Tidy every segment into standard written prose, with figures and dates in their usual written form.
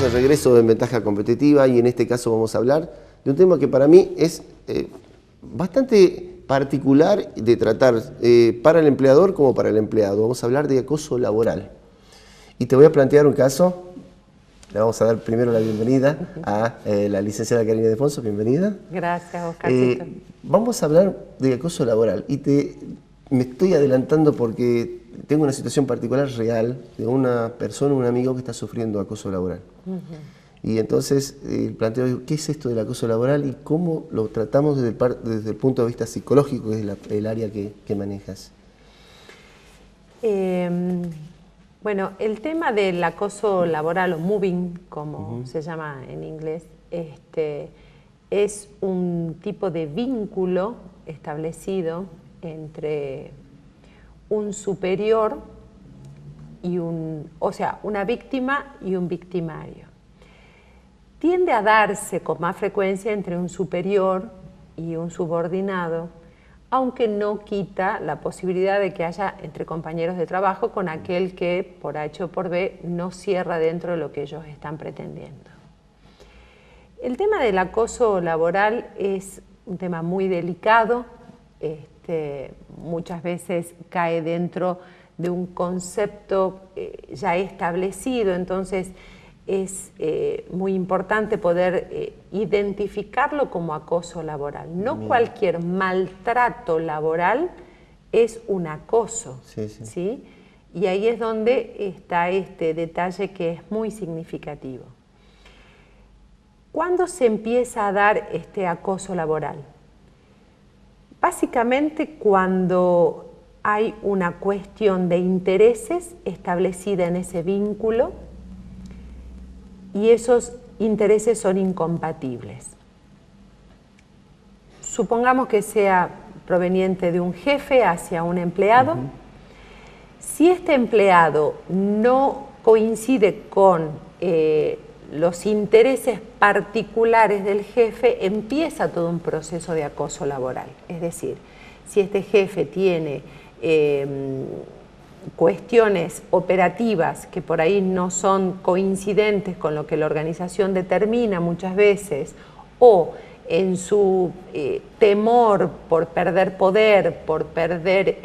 de regreso en Ventaja Competitiva y en este caso vamos a hablar de un tema que para mí es bastante particular de tratar para el empleador como para el empleado. Vamos a hablar de acoso laboral. Y te voy a plantear un caso. Le vamos a dar primero la bienvenida a la licenciada Karina Defonso. Bienvenida. Gracias, Oscarcito. Vamos a hablar de acoso laboral y me estoy adelantando porque tengo una situación particular real de una persona, un amigo que está sufriendo acoso laboral. Y entonces planteo, ¿qué es esto del acoso laboral y cómo lo tratamos desde el punto de vista psicológico, que es el área que manejas? Bueno, el tema del acoso laboral o mobbing, como se llama en inglés, es un tipo de vínculo establecido entre un superior y una víctima y un victimario. Tiende a darse con más frecuencia entre un superior y un subordinado, aunque no quita la posibilidad de que haya entre compañeros de trabajo con aquel que por H o por B no cierra dentro de lo que ellos están pretendiendo. El tema del acoso laboral es un tema muy delicado, muchas veces cae dentro de un concepto ya establecido, entonces es muy importante poder identificarlo como acoso laboral. No cualquier maltrato laboral es un acoso, ¿sí? Y ahí es donde está este detalle que es muy significativo. ¿Cuándo se empieza a dar este acoso laboral? Básicamente cuando hay una cuestión de intereses establecida en ese vínculo y esos intereses son incompatibles. Supongamos que sea proveniente de un jefe hacia un empleado. Si este empleado no coincide con los intereses particulares del jefe, empieza todo un proceso de acoso laboral. Es decir, si este jefe tiene cuestiones operativas que por ahí no son coincidentes con lo que la organización determina muchas veces, o en su temor por perder poder, por perder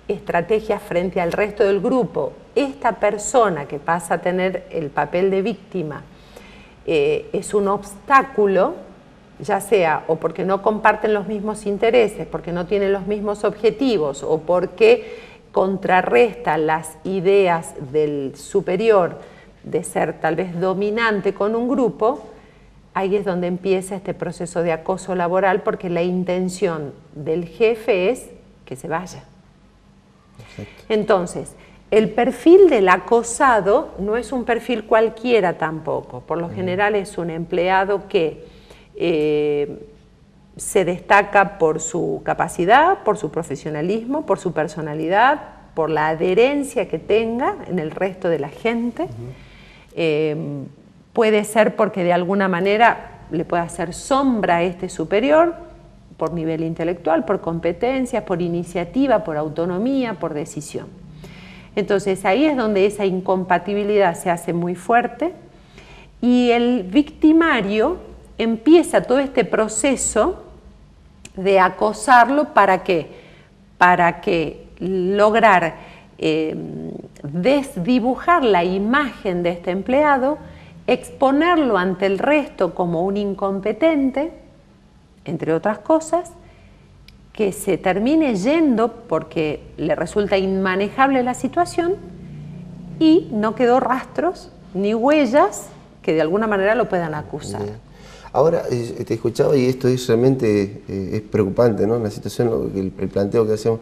estrategias frente al resto del grupo, esta persona que pasa a tener el papel de víctima es un obstáculo, ya sea o porque no comparten los mismos intereses, porque no tienen los mismos objetivos o porque contrarresta las ideas del superior de ser tal vez dominante con un grupo, ahí es donde empieza este proceso de acoso laboral, porque la intención del jefe es que se vaya. Perfecto. Entonces, el perfil del acosado no es un perfil cualquiera tampoco. Por lo general es un empleado que se destaca por su capacidad, por su profesionalismo, por su personalidad, por la adherencia que tenga en el resto de la gente. Puede ser porque de alguna manera le puede hacer sombra a este superior, por nivel intelectual, por competencias, por iniciativa, por autonomía, por decisión. Entonces ahí es donde esa incompatibilidad se hace muy fuerte y el victimario empieza todo este proceso de acosarlo. ¿Para qué? Para que lograr desdibujar la imagen de este empleado, exponerlo ante el resto como un incompetente, entre otras cosas, que se termine yendo porque le resulta inmanejable la situación y no quedó rastros ni huellas que de alguna manera lo puedan acusar. Ahora, te escuchaba y esto es realmente es preocupante, ¿no? La situación, el planteo que hacemos.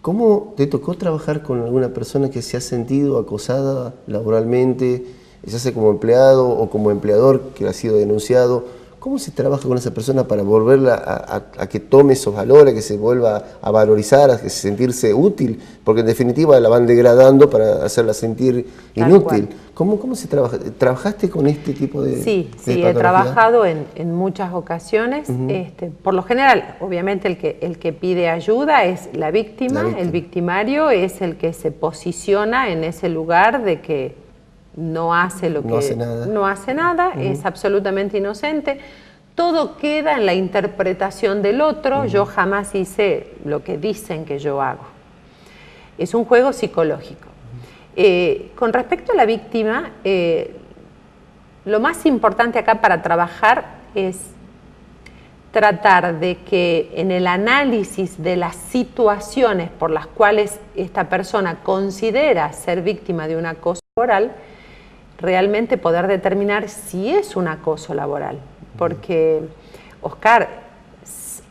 ¿Cómo te tocó trabajar con alguna persona que se ha sentido acosada laboralmente, ya sea como empleado o como empleador que ha sido denunciado? ¿Cómo se trabaja con esa persona para volverla a que tome esos valores, a que se vuelva a valorizar, a sentirse útil? Porque en definitiva la van degradando para hacerla sentir inútil. ¿Cómo se trabaja? ¿Trabajaste con este tipo de Sí, he trabajado en muchas ocasiones. Por lo general, obviamente el que pide ayuda es la víctima. El victimario es el que se posiciona en ese lugar de que no hace lo no que hace nada, no hace nada, es absolutamente inocente. Todo queda en la interpretación del otro. Yo jamás hice lo que dicen que yo hago. Es un juego psicológico. Con respecto a la víctima, lo más importante acá para trabajar es tratar de que en el análisis de las situaciones por las cuales esta persona considera ser víctima de un acoso laboral, realmente poder determinar si es un acoso laboral. Porque, Oscar,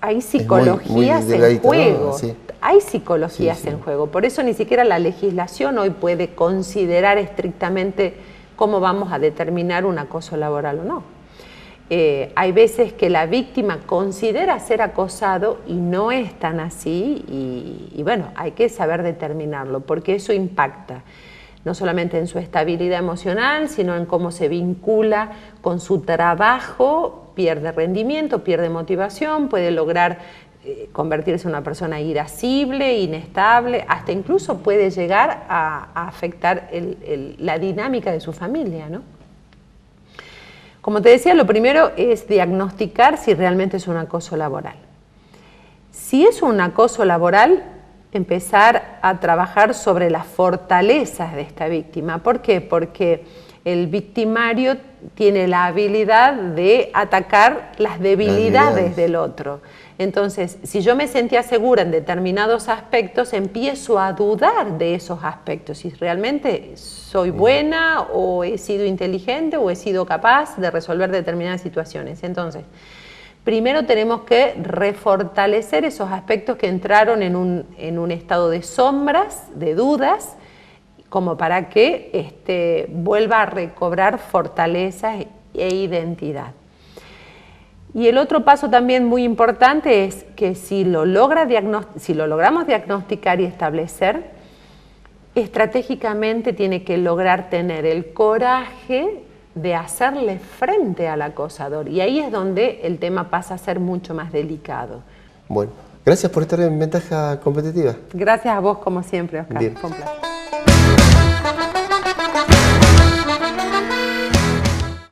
hay psicologías en juego, ¿no? Sí. Hay psicologías en juego, por eso ni siquiera la legislación hoy puede considerar estrictamente cómo vamos a determinar un acoso laboral o no. Hay veces que la víctima considera ser acosado y no es tan así y bueno, hay que saber determinarlo porque eso impacta no solamente en su estabilidad emocional, sino en cómo se vincula con su trabajo, pierde rendimiento, pierde motivación, puede lograr convertirse en una persona irascible, inestable, hasta incluso puede llegar a afectar la dinámica de su familia, ¿no? Como te decía, lo primero es diagnosticar si realmente es un acoso laboral. Si es un acoso laboral, empezar a trabajar sobre las fortalezas de esta víctima. ¿Por qué? Porque el victimario tiene la habilidad de atacar las debilidades del otro. Entonces, si yo me sentía segura en determinados aspectos, empiezo a dudar de esos aspectos. Si realmente soy buena o he sido inteligente o he sido capaz de resolver determinadas situaciones. Entonces, primero tenemos que refortalecer esos aspectos que entraron en un estado de sombras, de dudas, como para que vuelva a recobrar fortaleza e identidad. Y el otro paso también muy importante es que si lo logramos diagnosticar y establecer, estratégicamente tiene que lograr tener el coraje de hacerle frente al acosador. Y ahí es donde el tema pasa a ser mucho más delicado. Bueno, gracias por estar en Ventaja Competitiva. Gracias a vos como siempre, Oscar. Bien. Fue un placer.